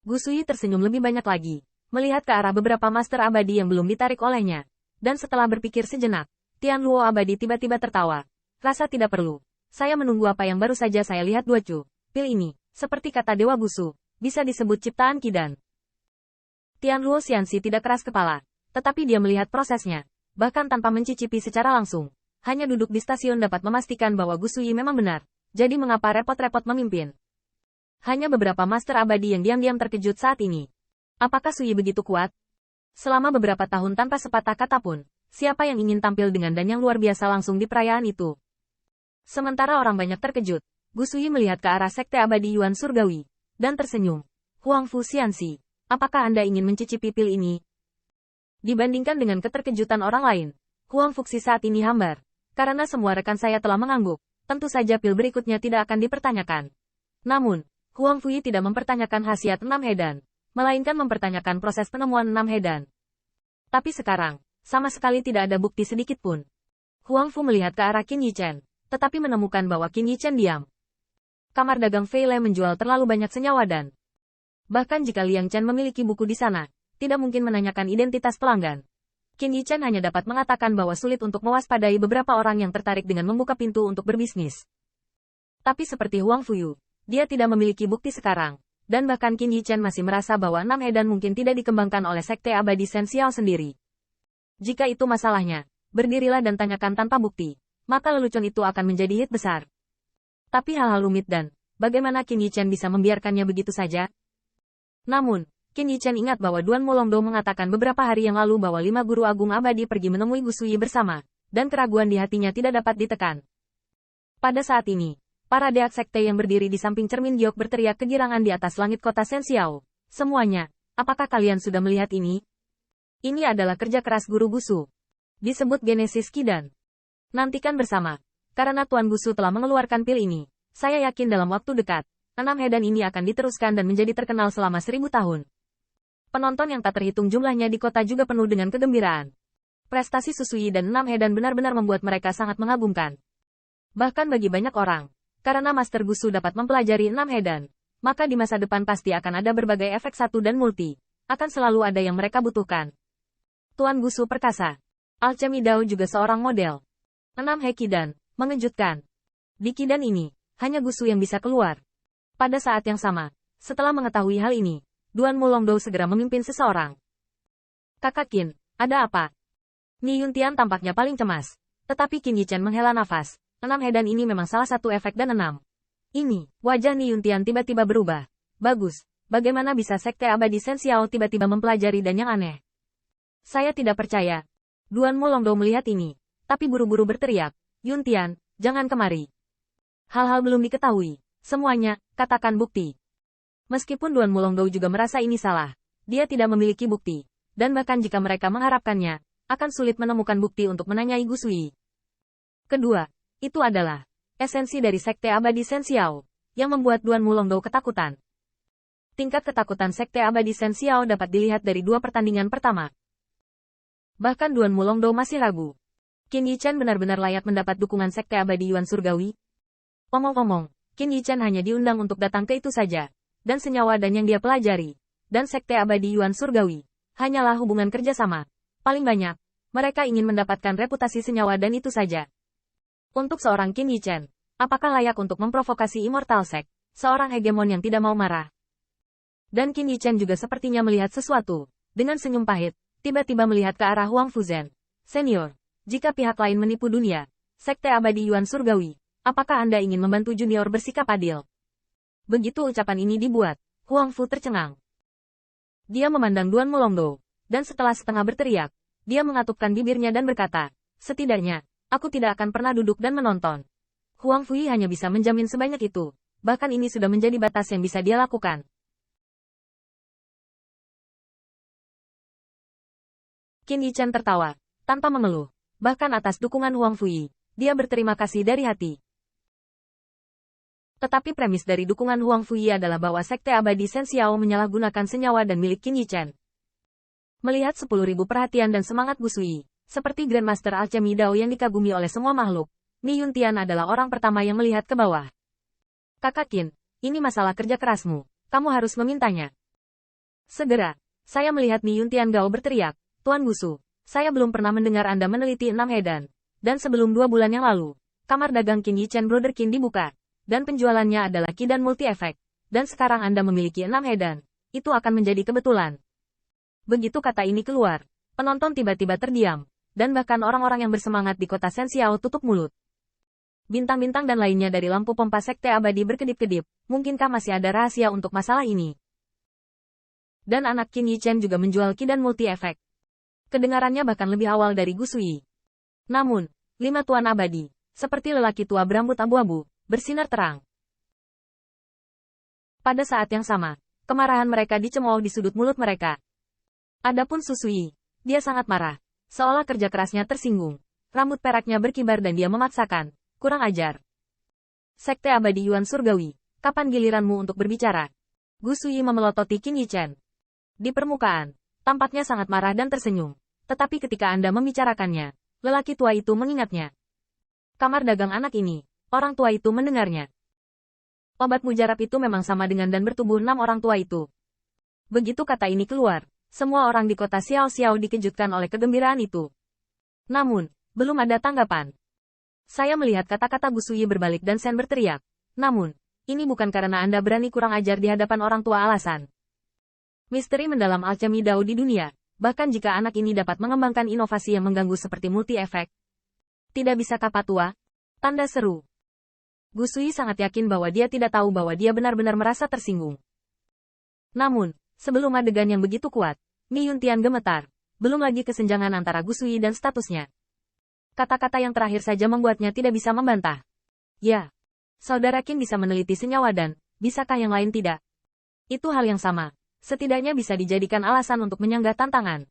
Gu Sui tersenyum lebih banyak lagi, melihat ke arah beberapa master abadi yang belum ditarik olehnya. Dan setelah berpikir sejenak, Tian Luo abadi tiba-tiba tertawa. Rasa tidak perlu. Saya menunggu apa yang baru saja saya lihat Duocu. Pil ini, seperti kata Dewa Busu, bisa disebut ciptaan Kidan. Tian Luo Xianxi tidak keras kepala, tetapi dia melihat prosesnya, bahkan tanpa mencicipi secara langsung. Hanya duduk di stasiun dapat memastikan bahwa Gu Sui memang benar, jadi mengapa repot-repot memimpin. Hanya beberapa master abadi yang diam-diam terkejut saat ini. Apakah Sui begitu kuat? Selama beberapa tahun tanpa sepatah kata pun, siapa yang ingin tampil dengan dan yang luar biasa langsung di perayaan itu? Sementara orang banyak terkejut, Gu Sui melihat ke arah sekte abadi Yuan Surgawi, dan tersenyum. Huangfu Xianxi, apakah Anda ingin mencicipi pil ini? Dibandingkan dengan keterkejutan orang lain, Huang Fuxi saat ini hambar. Karena semua rekan saya telah mengangguk, tentu saja pil berikutnya tidak akan dipertanyakan. Namun, Huang Fui tidak mempertanyakan khasiat 6 hedan, melainkan mempertanyakan proses penemuan 6 hedan. Tapi sekarang, sama sekali tidak ada bukti sedikit pun. Huang Fu melihat ke arah Qin Yichen, tetapi menemukan bahwa Qin Yichen diam. Kamar dagang Fei Lei menjual terlalu banyak senyawa dan bahkan jika Liang Chen memiliki buku di sana, tidak mungkin menanyakan identitas pelanggan. Qin Yichen hanya dapat mengatakan bahwa sulit untuk mewaspadai beberapa orang yang tertarik dengan membuka pintu untuk berbisnis. Tapi seperti Huang Fuyu, dia tidak memiliki bukti sekarang, dan bahkan Qin Yichen masih merasa bahwa 6 hedan mungkin tidak dikembangkan oleh sekte abadi Shen Xiao sendiri. Jika itu masalahnya, berdirilah dan tanyakan tanpa bukti, maka lelucon itu akan menjadi hit besar. Tapi hal-hal rumit dan, bagaimana Qin Yichen bisa membiarkannya begitu saja? Namun, Qin Yichen ingat bahwa Duan Molongdo mengatakan beberapa hari yang lalu bahwa 5 guru agung abadi pergi menemui Gu Sui bersama, dan keraguan di hatinya tidak dapat ditekan. Pada saat ini, para deak sekte yang berdiri di samping cermin giok berteriak kegirangan di atas langit kota Shen Xiao. Semuanya, apakah kalian sudah melihat ini? Ini adalah kerja keras guru Gusu. Disebut Genesis Kidan. Nantikan bersama. Karena Tuan Gusu telah mengeluarkan pil ini, saya yakin dalam waktu dekat, 6 hedan ini akan diteruskan dan menjadi terkenal selama 1000 tahun. Penonton yang tak terhitung jumlahnya di kota juga penuh dengan kegembiraan. Prestasi Susui dan 6 hedan benar-benar membuat mereka sangat mengagumkan. Bahkan bagi banyak orang, karena Master Gusu dapat mempelajari 6 hedan, maka di masa depan pasti akan ada berbagai efek satu dan multi, akan selalu ada yang mereka butuhkan. Tuan Gusu perkasa. Alchemy Dao juga seorang model. 6 He Kidan, mengejutkan. Di Kidan ini, hanya Gusu yang bisa keluar. Pada saat yang sama, setelah mengetahui hal ini, Duan Molongdo segera memimpin seseorang. Kakak Qin, ada apa? Ni Yuntian tampaknya paling cemas. Tetapi Qin Yichen menghela nafas. 6 hedan ini memang salah satu efek dan 6. Ini, wajah Ni Yuntian tiba-tiba berubah. Bagus, bagaimana bisa sekte abadi Shen Xiao tiba-tiba mempelajari dan yang aneh? Saya tidak percaya. Duan Molongdo melihat ini, tapi buru-buru berteriak, Yuntian, jangan kemari. Hal-hal belum diketahui. Semuanya, katakan bukti. Meskipun Duan Molongdo juga merasa ini salah, dia tidak memiliki bukti, dan bahkan jika mereka mengharapkannya, akan sulit menemukan bukti untuk menanyai Gu Sui. Kedua, itu adalah esensi dari sekte abadi Shen Xiao, yang membuat Duan Molongdo ketakutan. Tingkat ketakutan sekte abadi Shen Xiao dapat dilihat dari 2 pertandingan pertama. Bahkan Duan Molongdo masih ragu. Qin Yichen benar-benar layak mendapat dukungan sekte abadi Yuan Surgawi? Omong-omong, Qin Yichen hanya diundang untuk datang ke itu saja, dan senyawa dan yang dia pelajari, dan sekte abadi Yuan Surgawi, hanyalah hubungan kerjasama. Paling banyak, mereka ingin mendapatkan reputasi senyawa dan itu saja. Untuk seorang Qin Yichen, apakah layak untuk memprovokasi Immortal Sect, seorang hegemon yang tidak mau marah? Dan Qin Yichen juga sepertinya melihat sesuatu, dengan senyum pahit, tiba-tiba melihat ke arah Huang Fuzhen. Senior, jika pihak lain menipu dunia, sekte abadi Yuan Surgawi, apakah Anda ingin membantu junior bersikap adil? Begitu ucapan ini dibuat, Huang Fu tercengang. Dia memandang Duan Molongdo, dan setelah setengah berteriak, dia mengatupkan bibirnya dan berkata, setidaknya, aku tidak akan pernah duduk dan menonton. Huang Fui hanya bisa menjamin sebanyak itu, bahkan ini sudah menjadi batas yang bisa dia lakukan. Qin Yichen tertawa, tanpa mengeluh, bahkan atas dukungan Huang Fui, dia berterima kasih dari hati. Tetapi premis dari dukungan Huang Fui adalah bahwa sekte abadi Shen Xiao menyalahgunakan senyawa dan milik Qin Yichen. Melihat 10.000 perhatian dan semangat Gu Sui, seperti Grandmaster Alchemy Dao yang dikagumi oleh semua makhluk, Ni Yuntian adalah orang pertama yang melihat ke bawah. Kakak Qin, ini masalah kerja kerasmu, kamu harus memintanya. Segera, saya melihat Ni Yuntian Gao berteriak, Tuan Gusu, saya belum pernah mendengar Anda meneliti 6 hedan. Dan sebelum 2 bulan yang lalu, kamar dagang Qin Yichen Brother Qin dibuka. Dan penjualannya adalah Qi dan multi-efek. Dan sekarang Anda memiliki 6 hedan. Itu akan menjadi kebetulan. Begitu kata ini keluar, penonton tiba-tiba terdiam. Dan bahkan orang-orang yang bersemangat di kota Senxiao tutup mulut. Bintang-bintang dan lainnya dari lampu pompa sekte abadi berkedip-kedip. Mungkinkah masih ada rahasia untuk masalah ini? Dan anak Qin Yichen juga menjual Qi dan multi-efek. Kedengarannya bahkan lebih awal dari Gu Sui. Namun, 5 tuan abadi, seperti lelaki tua berambut abu-abu, bersinar terang. Pada saat yang sama, kemarahan mereka dicemooh di sudut mulut mereka. Adapun Susui, dia sangat marah, seolah kerja kerasnya tersinggung. Rambut peraknya berkibar dan dia memaksakan, kurang ajar. Sekte abadi Yuan Surgawi, kapan giliranmu untuk berbicara? Gu Sui memelototi Qin Yichen. Di permukaan, tampaknya sangat marah dan tersenyum. Tetapi ketika Anda membicarakannya, lelaki tua itu mengingatnya. Kamar dagang anak ini, orang tua itu mendengarnya. Obat mujarab itu memang sama dengan dan bertubuh 6 orang tua itu. Begitu kata ini keluar, semua orang di kota Xiao Xiao dikejutkan oleh kegembiraan itu. Namun, belum ada tanggapan. Saya melihat kata-kata Gu Sui berbalik dan Sen berteriak. Namun, ini bukan karena Anda berani kurang ajar di hadapan orang tua alasan. Misteri mendalam alchemy Dao di dunia, bahkan jika anak ini dapat mengembangkan inovasi yang mengganggu seperti multi-efek. Tidak bisa kapal tua? Tanda seru. Gu Sui sangat yakin bahwa dia tidak tahu bahwa dia benar-benar merasa tersinggung. Namun, sebelum adegan yang begitu kuat, Ni Yuntian gemetar. Belum lagi kesenjangan antara Gu Sui dan statusnya. Kata-kata yang terakhir saja membuatnya tidak bisa membantah. Ya, saudara Qin bisa meneliti senyawa dan, bisakah yang lain tidak? Itu hal yang sama. Setidaknya bisa dijadikan alasan untuk menyanggah tantangan.